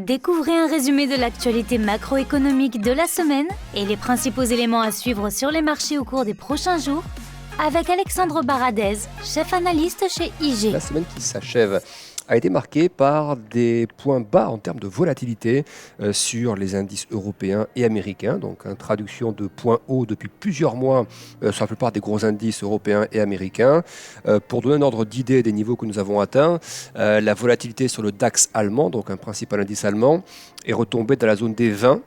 Découvrez un résumé de l'actualité macroéconomique de la semaine et les principaux éléments à suivre sur les marchés au cours des prochains jours avec Alexandre Baradez, chef analyste chez IG. La semaine qui s'achève a été marquée par des points bas en termes de volatilité sur les indices européens et américains. Donc, une traduction de points hauts depuis plusieurs mois sur la plupart des gros indices européens et américains. Pour donner un ordre d'idée des niveaux que nous avons atteints, la volatilité sur le DAX allemand, donc un principal indice allemand, est retombée dans la zone des 20.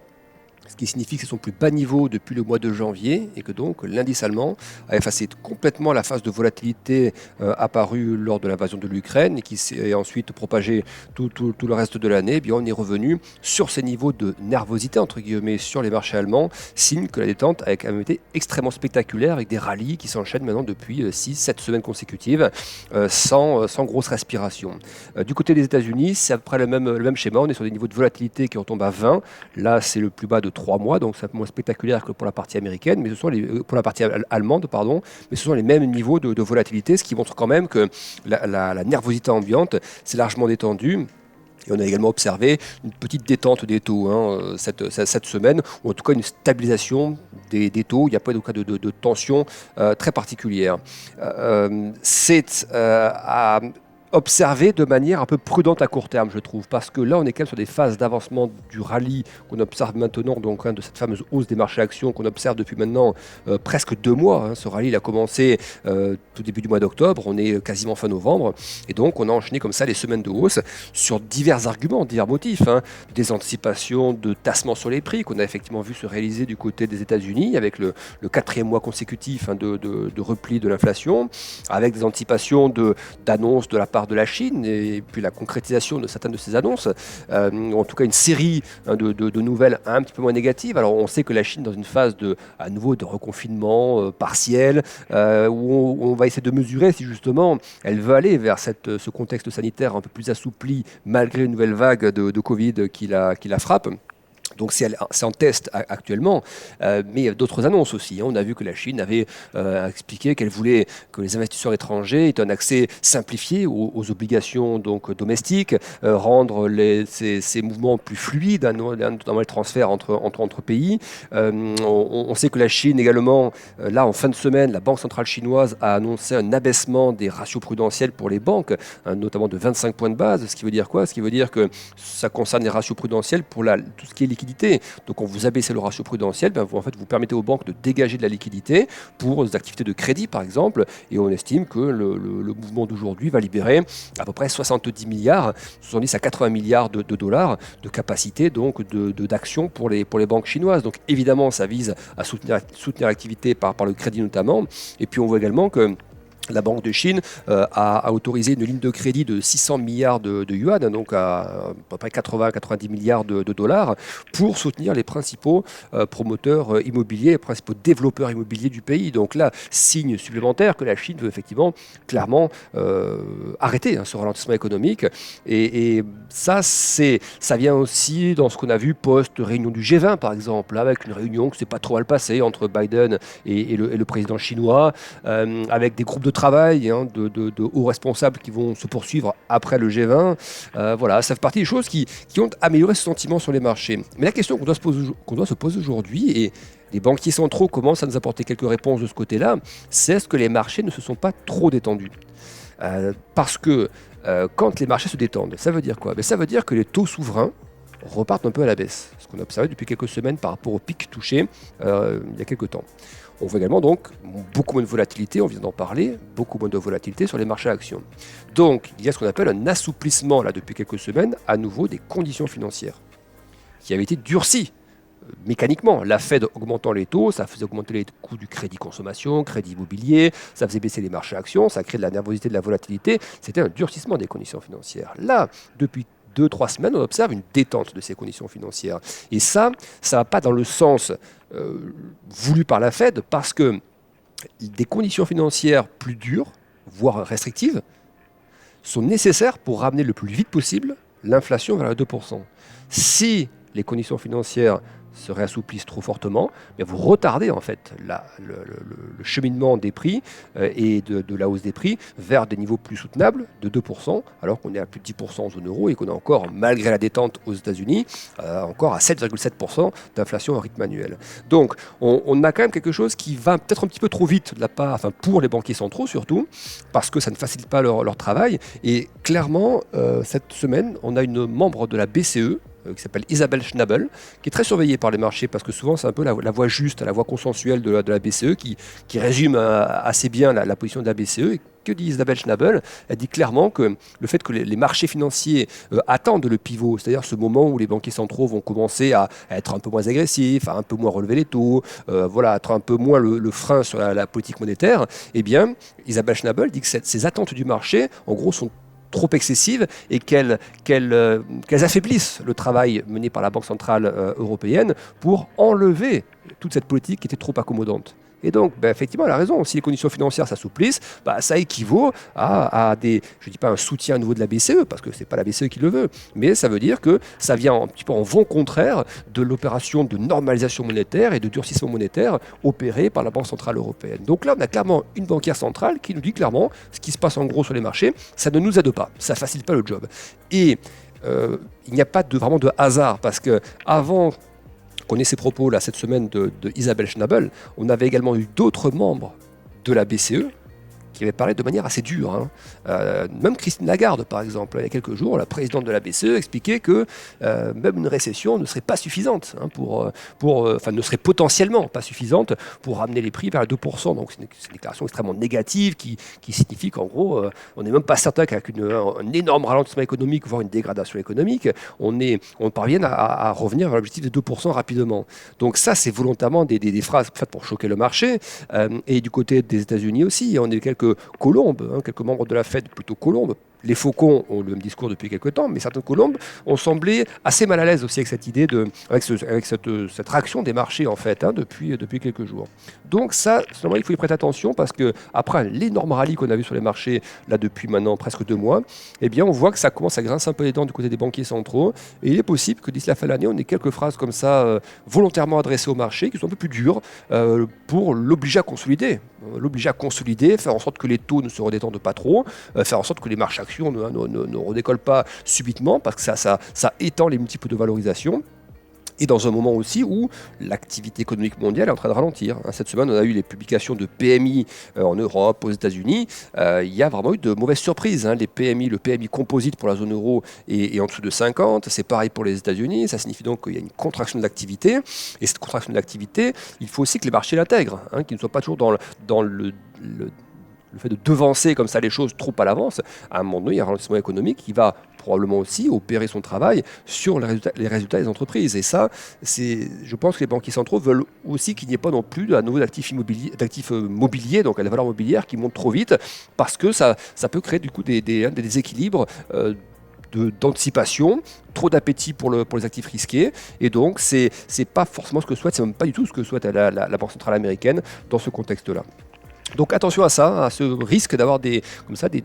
Ce qui signifie que c'est son plus bas niveau depuis le mois de janvier et que donc l'indice allemand a effacé complètement la phase de volatilité apparue lors de l'invasion de l'Ukraine et qui s'est ensuite propagée tout le reste de l'année. Eh bien, on est revenu sur ces niveaux de nervosité entre guillemets sur les marchés allemands, signe que la détente a quand même été extrêmement spectaculaire avec des rallyes qui s'enchaînent maintenant depuis 6-7 semaines consécutives sans grosse respiration. Du côté des États-Unis, c'est à peu près le même schéma. On est sur des niveaux de volatilité qui retombent à 20. Là, c'est le plus bas de 3 mois, donc c'est un peu moins spectaculaire que pour la partie américaine, mais ce sont pour la partie allemande, pardon, mais ce sont les mêmes niveaux de volatilité, ce qui montre quand même que la nervosité ambiante s'est largement détendue. Et on a également observé une petite détente des taux cette semaine, ou en tout cas une stabilisation des taux. Il n'y a pas de tension très particulière. C'est à observer de manière un peu prudente à court terme, je trouve, parce que là, on est quand même sur des phases d'avancement du rallye qu'on observe maintenant, donc de cette fameuse hausse des marchés actions qu'on observe depuis maintenant presque 2 mois. Ce rallye, il a commencé tout début du mois d'octobre, on est quasiment fin novembre, et donc on a enchaîné comme ça les semaines de hausse sur divers arguments, divers motifs, des anticipations de tassement sur les prix qu'on a effectivement vu se réaliser du côté des États-Unis avec le 4e mois consécutif de repli de l'inflation, avec des anticipations d'annonces de la part de la Chine et puis la concrétisation de certaines de ces annonces, en tout cas une série de nouvelles un petit peu moins négatives. Alors on sait que la Chine est dans une phase à nouveau de reconfinement partiel où on va essayer de mesurer si justement elle veut aller vers ce contexte sanitaire un peu plus assoupli malgré une nouvelle vague de Covid qui la frappe. Donc c'est en test actuellement, mais il y a d'autres annonces aussi. On a vu que la Chine avait expliqué qu'elle voulait que les investisseurs étrangers aient un accès simplifié aux obligations donc, domestiques, rendre ces mouvements plus fluides, notamment les transferts entre pays. On sait que la Chine également, là en fin de semaine, la Banque centrale chinoise a annoncé un abaissement des ratios prudentiels pour les banques, notamment de 25 points de base. Ce qui veut dire quoi? Ce qui veut dire que ça concerne les ratios prudentiels pour tout ce qui est liquidité. Donc quand vous abaissez le ratio prudentiel, vous permettez aux banques de dégager de la liquidité pour des activités de crédit par exemple, et on estime que le mouvement d'aujourd'hui va libérer à peu près 70 milliards, 70 à 80 milliards de dollars de capacité donc d'action pour les banques chinoises. Donc évidemment ça vise à soutenir l'activité par le crédit notamment, et puis on voit également que la Banque de Chine a autorisé une ligne de crédit de 600 milliards de yuan, donc à peu près 80-90 milliards de dollars, pour soutenir les principaux promoteurs immobiliers, les principaux développeurs immobiliers du pays. Donc là, signe supplémentaire que la Chine veut effectivement clairement arrêter ce ralentissement économique. Et ça vient aussi dans ce qu'on a vu post-réunion du G20, par exemple, avec une réunion qui ne s'est pas trop mal passée entre Biden et le président chinois, avec des groupes de travail de hauts responsables qui vont se poursuivre après le G20. Voilà, ça fait partie des choses qui ont amélioré ce sentiment sur les marchés. Mais la question qu'on doit se poser aujourd'hui, et les banquiers centraux commencent à nous apporter quelques réponses de ce côté-là, c'est est-ce que les marchés ne se sont pas trop détendus ? Parce que quand les marchés se détendent, ça veut dire quoi ? Ça veut dire que les taux souverains repartent un peu à la baisse, ce qu'on a observé depuis quelques semaines par rapport au pic touché il y a quelques temps. On voit également donc beaucoup moins de volatilité, on vient d'en parler, beaucoup moins de volatilité sur les marchés actions. Donc il y a ce qu'on appelle un assouplissement là depuis quelques semaines à nouveau des conditions financières qui avaient été durcies mécaniquement. La Fed augmentant les taux, ça faisait augmenter les coûts du crédit consommation, crédit immobilier, ça faisait baisser les marchés actions, ça créait de la nervosité, de la volatilité, c'était un durcissement des conditions financières. Là, depuis 2-3 semaines, on observe une détente de ces conditions financières. Et ça ne va pas dans le sens voulu par la Fed, parce que des conditions financières plus dures, voire restrictives, sont nécessaires pour ramener le plus vite possible l'inflation vers les 2%. Si les conditions financières se réassouplissent trop fortement, mais vous retardez en fait le cheminement des prix et de la hausse des prix vers des niveaux plus soutenables de 2%, alors qu'on est à plus de 10% en zone euro et qu'on est encore, malgré la détente aux États-Unis, encore à 7,7% d'inflation en rythme annuel. Donc on a quand même quelque chose qui va peut-être un petit peu trop vite de la part, enfin pour les banquiers centraux surtout, parce que ça ne facilite pas leur travail. Et clairement, cette semaine, on a une membre de la BCE, qui s'appelle Isabelle Schnabel, qui est très surveillée par les marchés parce que souvent c'est un peu la voix juste, la voix consensuelle de la BCE qui résume assez bien la position de la BCE. Et que dit Isabelle Schnabel ? Elle dit clairement que le fait que les marchés financiers attendent le pivot, c'est-à-dire ce moment où les banquiers centraux vont commencer à être un peu moins agressifs, à un peu moins relever les taux, à être un peu moins le frein sur la politique monétaire, eh bien Isabelle Schnabel dit que ces attentes du marché, en gros, sont trop excessives et qu'elles affaiblissent le travail mené par la Banque centrale européenne pour enlever toute cette politique qui était trop accommodante. Et donc, effectivement, elle a raison. Si les conditions financières s'assouplissent, ça équivaut à des, je ne dis pas un soutien au niveau de la BCE, parce que ce n'est pas la BCE qui le veut, mais ça veut dire que ça vient un petit peu en vent contraire de l'opération de normalisation monétaire et de durcissement monétaire opérée par la Banque centrale européenne. Donc là, on a clairement une banquière centrale qui nous dit clairement ce qui se passe en gros sur les marchés, ça ne nous aide pas, ça ne facilite pas le job. Et il n'y a pas vraiment de hasard, parce que avant qu'on ait ces propos là cette semaine de Isabelle Schnabel, on avait également eu d'autres membres de la BCE qui avait parlé de manière assez dure. Même Christine Lagarde, par exemple, il y a quelques jours, la présidente de la BCE expliquait que même une récession ne serait pas suffisante, ne serait potentiellement pas suffisante pour ramener les prix vers les 2%. Donc c'est une déclaration extrêmement négative qui signifie qu'en gros, on n'est même pas certain qu'avec un énorme ralentissement économique, voire une dégradation économique, on parvienne à revenir vers l'objectif de 2% rapidement. Donc ça, c'est volontairement des phrases faites pour choquer le marché. Et du côté des États-Unis aussi, on a eu quelques colombes, quelques membres de la Fed plutôt colombes. Les faucons ont le même discours depuis quelques temps, mais certaines colombes ont semblé assez mal à l'aise aussi avec cette idée avec cette réaction des marchés en fait, depuis quelques jours. Donc ça, normalement, il faut y prêter attention parce que après l'énorme rallye qu'on a vu sur les marchés là depuis maintenant presque 2 mois, eh bien on voit que ça commence à grincer un peu les dents du côté des banquiers centraux et il est possible que d'ici la fin de l'année, on ait quelques phrases comme ça volontairement adressées au marché qui sont un peu plus dures pour l'obliger à consolider. Faire en sorte que les taux ne se redétendent pas trop, faire en sorte que les marchés actions ne redécollent pas subitement parce que ça étend les multiples de valorisation. Et dans un moment aussi où l'activité économique mondiale est en train de ralentir. Cette semaine, on a eu les publications de PMI en Europe, aux États-Unis. Il y a vraiment eu de mauvaises surprises. Le PMI composite pour la zone euro est en dessous de 50. C'est pareil pour les États-Unis. Ça signifie donc qu'il y a une contraction de l'activité. Et cette contraction de l'activité, il faut aussi que les marchés l'intègrent, qu'ils ne soient pas toujours dans le fait de devancer comme ça les choses trop à l'avance. À un moment donné, il y a un ralentissement économique qui va probablement aussi opérer son travail sur les résultats des entreprises. Et ça, je pense que les banquiers centraux veulent aussi qu'il n'y ait pas non plus à nouveau d'actifs mobiliers, donc à la valeur mobilière qui monte trop vite, parce que ça peut créer du coup des déséquilibres d'anticipation, trop d'appétit pour les actifs risqués, et donc c'est pas forcément ce que souhaite, c'est même pas du tout ce que souhaite la Banque centrale américaine dans ce contexte-là. Donc attention à ça, à ce risque d'avoir des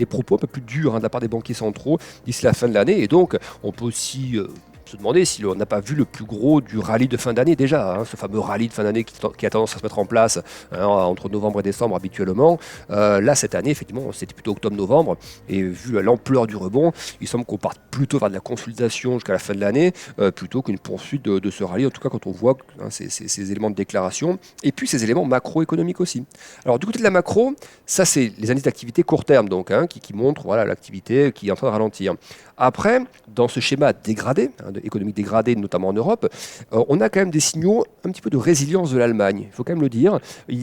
propos un peu plus durs de la part des banquiers centraux d'ici la fin de l'année. Et donc on peut aussi se demander si on n'a pas vu le plus gros du rallye de fin d'année déjà, ce fameux rallye de fin d'année qui a tendance à se mettre en place entre novembre et décembre habituellement. Là cette année effectivement c'était plutôt octobre-novembre et vu l'ampleur du rebond, il semble qu'on parte plutôt vers de la consolidation jusqu'à la fin de l'année plutôt qu'une poursuite de ce rallye, en tout cas quand on voit ces éléments de déclaration et puis ces éléments macroéconomiques aussi. Alors du côté de la macro, ça c'est les indices d'activité court terme donc qui montrent l'activité qui est en train de ralentir. Après, dans ce schéma dégradé, économique dégradé, notamment en Europe, on a quand même des signaux un petit peu de résilience de l'Allemagne. Il faut quand même le dire.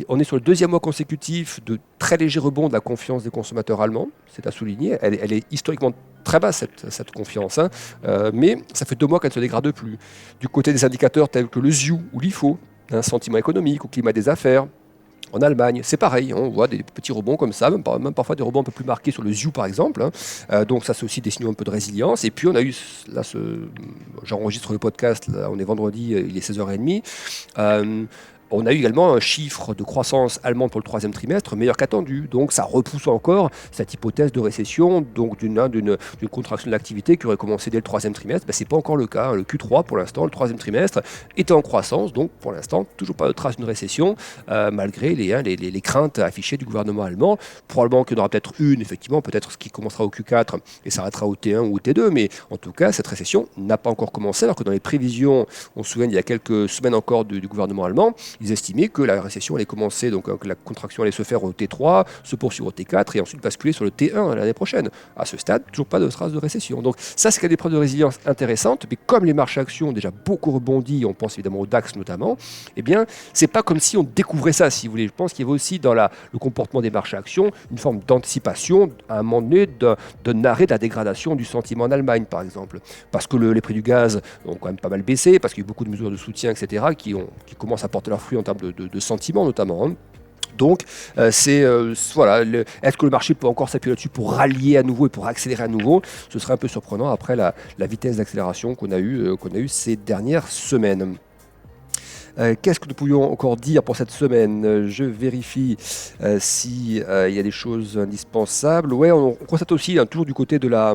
On est sur le 2e mois consécutif de très léger rebond de la confiance des consommateurs allemands. C'est à souligner. Elle est historiquement très basse, cette confiance. Mais ça fait 2 mois qu'elle ne se dégrade plus. Du côté des indicateurs tels que le ZIU ou l'IFO, sentiment économique ou climat des affaires, en Allemagne, c'est pareil, on voit des petits rebonds comme ça, même parfois des rebonds un peu plus marqués sur le ZIU par exemple. Donc ça c'est aussi des signaux un peu de résilience. Et puis on a eu, j'enregistre le podcast, là, on est vendredi, il est 16h30. On a eu également un chiffre de croissance allemande pour le troisième trimestre meilleur qu'attendu. Donc ça repousse encore cette hypothèse de récession, donc d'une contraction de l'activité qui aurait commencé dès le troisième trimestre. Ce n'est pas encore le cas. Le Q3 pour l'instant, le troisième trimestre, était en croissance. Donc pour l'instant, toujours pas de trace d'une récession, malgré les craintes affichées du gouvernement allemand. Probablement qu'il y en aura peut-être une, effectivement, peut-être ce qui commencera au Q4 et s'arrêtera au T1 ou au T2. Mais en tout cas, cette récession n'a pas encore commencé, alors que dans les prévisions, on se souvient il y a quelques semaines encore du gouvernement allemand, ils estimaient que la récession allait commencer, donc que la contraction allait se faire au T3, se poursuivre au T4 et ensuite basculer sur le T1 l'année prochaine. À ce stade, toujours pas de trace de récession. Donc ça, c'est des preuves de résilience intéressantes, mais comme les marchés actions ont déjà beaucoup rebondi, on pense évidemment au DAX notamment, eh bien, c'est pas comme si on découvrait ça, si vous voulez. Je pense qu'il y avait aussi dans le comportement des marchés actions une forme d'anticipation, à un moment donné, d'un arrêt de la dégradation du sentiment en Allemagne, par exemple. Parce que les prix du gaz ont quand même pas mal baissé, parce qu'il y a eu beaucoup de mesures de soutien, etc., qui commencent à porter leurs fruits en termes de sentiment, notamment. Donc, voilà, est-ce que le marché peut encore s'appuyer là-dessus pour rallier à nouveau et pour accélérer à nouveau? Ce serait un peu surprenant après la vitesse d'accélération qu'on a eue ces dernières semaines. Qu'est-ce que nous pouvions encore dire pour cette semaine? Je vérifie s'il y a des choses indispensables. Ouais, on constate aussi, toujours du côté de la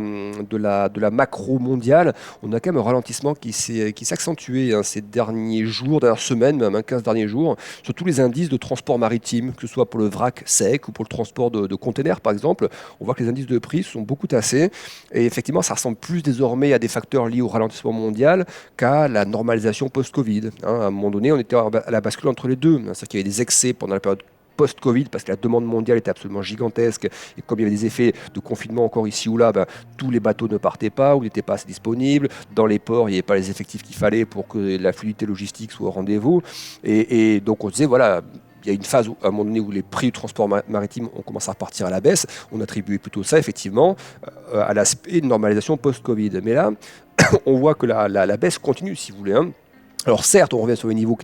macro mondiale, on a quand même un ralentissement qui s'est accentué ces derniers jours, dernières semaines, même 15 derniers jours, sur tous les indices de transport maritime, que ce soit pour le vrac sec ou pour le transport de containers, par exemple. On voit que les indices de prix sont beaucoup tassés. Et effectivement, ça ressemble plus désormais à des facteurs liés au ralentissement mondial qu'à la normalisation post-Covid. À un moment donné, on était à la bascule entre les deux. C'est-à-dire qu'il y avait des excès pendant la période post-Covid, parce que la demande mondiale était absolument gigantesque, et comme il y avait des effets de confinement encore ici ou là, tous les bateaux ne partaient pas, ou n'étaient pas assez disponibles. Dans les ports, il n'y avait pas les effectifs qu'il fallait pour que la fluidité logistique soit au rendez-vous. Et donc on disait, voilà, il y a une phase à un moment donné où les prix du transport maritime ont commencé à repartir à la baisse. On attribuait plutôt ça, effectivement, à l'aspect de normalisation post-Covid. Mais là, on voit que la baisse continue, si vous voulez. Alors certes, on revient sur les niveaux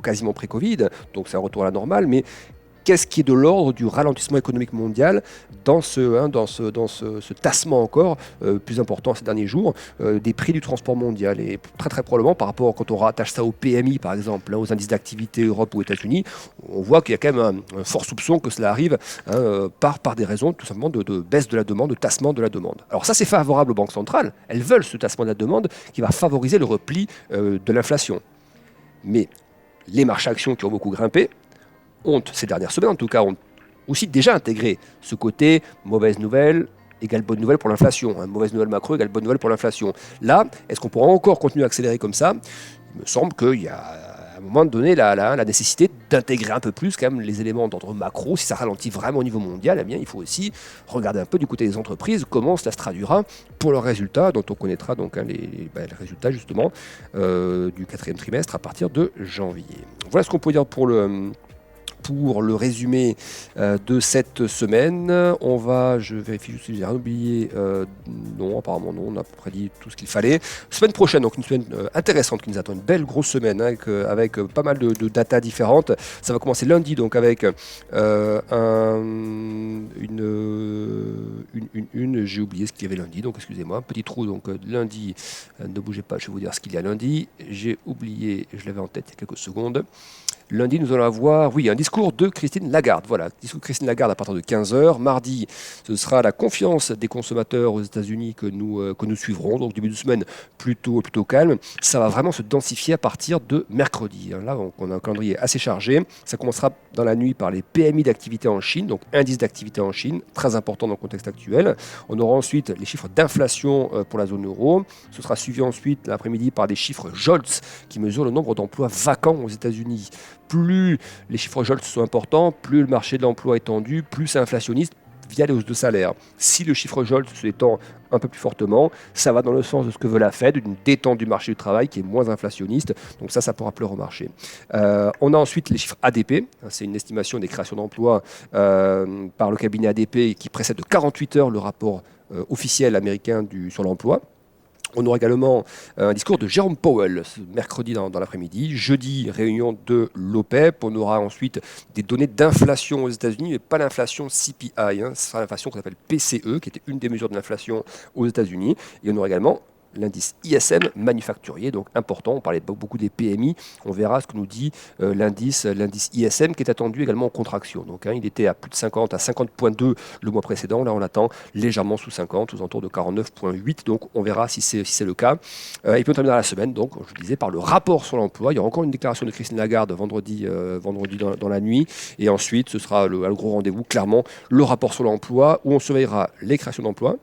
quasiment pré-Covid, donc c'est un retour à la normale, mais qu'est-ce qui est de l'ordre du ralentissement économique mondial dans ce tassement encore plus important ces derniers jours des prix du transport mondial? Et très très probablement par rapport, quand on rattache ça au PMI par exemple, aux indices d'activité Europe ou États-Unis, on voit qu'il y a quand même un fort soupçon que cela arrive par des raisons tout simplement de baisse de la demande, de tassement de la demande. Alors ça, c'est favorable aux banques centrales, elles veulent ce tassement de la demande qui va favoriser le repli de l'inflation. Mais les marchés actions qui ont beaucoup grimpé ces dernières semaines en tout cas, ont aussi déjà intégré ce côté mauvaise nouvelle égale bonne nouvelle pour l'inflation. Mauvaise nouvelle macro égale bonne nouvelle pour l'inflation. Là, est-ce qu'on pourra encore continuer à accélérer comme ça? Il me semble qu'il y a à un moment donné la nécessité d'intégrer un peu plus quand même les éléments d'ordre macro. Si ça ralentit vraiment au niveau mondial, eh bien, il faut aussi regarder un peu du côté des entreprises comment cela se traduira pour leurs résultats, dont on connaîtra donc les résultats justement du quatrième trimestre à partir de janvier. Voilà ce qu'on peut dire pour le résumé de cette semaine. Je vérifie juste si j'ai rien oublié. Non, apparemment non, on a à peu près dit tout ce qu'il fallait. Semaine prochaine, donc une semaine intéressante qui nous attend, une belle grosse semaine avec pas mal de data différentes. Ça va commencer lundi donc avec j'ai oublié ce qu'il y avait lundi, donc excusez-moi, un petit trou donc lundi, ne bougez pas, je vais vous dire ce qu'il y a lundi. J'ai oublié, je l'avais en tête il y a quelques secondes. Lundi, nous allons avoir, un discours de Christine Lagarde. Voilà, discours de Christine Lagarde à partir de 15h. Mardi, ce sera la confiance des consommateurs aux États-Unis que nous suivrons. Donc, début de semaine plutôt calme. Ça va vraiment se densifier à partir de mercredi. Là, on a un calendrier assez chargé. Ça commencera dans la nuit par les PMI d'activité en Chine, donc indice d'activité en Chine, très important dans le contexte actuel. On aura ensuite les chiffres d'inflation pour la zone euro. Ce sera suivi ensuite l'après-midi par des chiffres JOLTS qui mesurent le nombre d'emplois vacants aux États-Unis. Plus les chiffres JOLTS sont importants, plus le marché de l'emploi est tendu, plus c'est inflationniste via les hausses de salaire. Si le chiffre JOLTS se détend un peu plus fortement, ça va dans le sens de ce que veut la Fed, d'une détente du marché du travail qui est moins inflationniste. Donc ça pourra pleurer au marché. On a ensuite les chiffres ADP. C'est une estimation des créations d'emplois par le cabinet ADP qui précède de 48 heures le rapport officiel américain sur l'emploi. On aura également un discours de Jérôme Powell ce mercredi dans l'après-midi. Jeudi, réunion de l'OPEP. On aura ensuite des données d'inflation aux États-Unis, mais pas l'inflation CPI. Ce sera l'inflation qu'on appelle PCE, qui était une des mesures de l'inflation aux États-Unis. Et on aura également l'indice ISM manufacturier, donc important, on parlait beaucoup des PMI, on verra ce que nous dit l'indice ISM qui est attendu également en contraction. Donc il était à plus de 50, à 50,2 le mois précédent, là on attend légèrement sous 50, aux alentours de 49,8, donc on verra si c'est le cas. Il peut terminer dans la semaine, donc je vous disais, par le rapport sur l'emploi. Il y aura encore une déclaration de Christine Lagarde vendredi dans la nuit, et ensuite ce sera le gros rendez-vous, clairement, le rapport sur l'emploi, où on surveillera les créations d'emplois.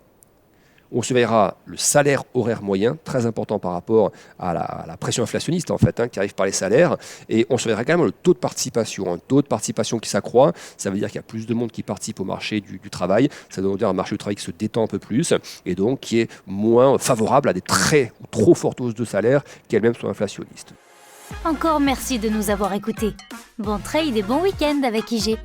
On surveillera le salaire horaire moyen, très important par rapport à la pression inflationniste en fait, qui arrive par les salaires. Et on surveillera également le taux de participation. Un taux de participation qui s'accroît, ça veut dire qu'il y a plus de monde qui participe au marché du travail. Ça veut dire un marché du travail qui se détend un peu plus et donc qui est moins favorable à des très ou trop fortes hausses de salaire qui elles-mêmes sont inflationnistes. Encore merci de nous avoir écoutés. Bon trade et bon week-end avec IG.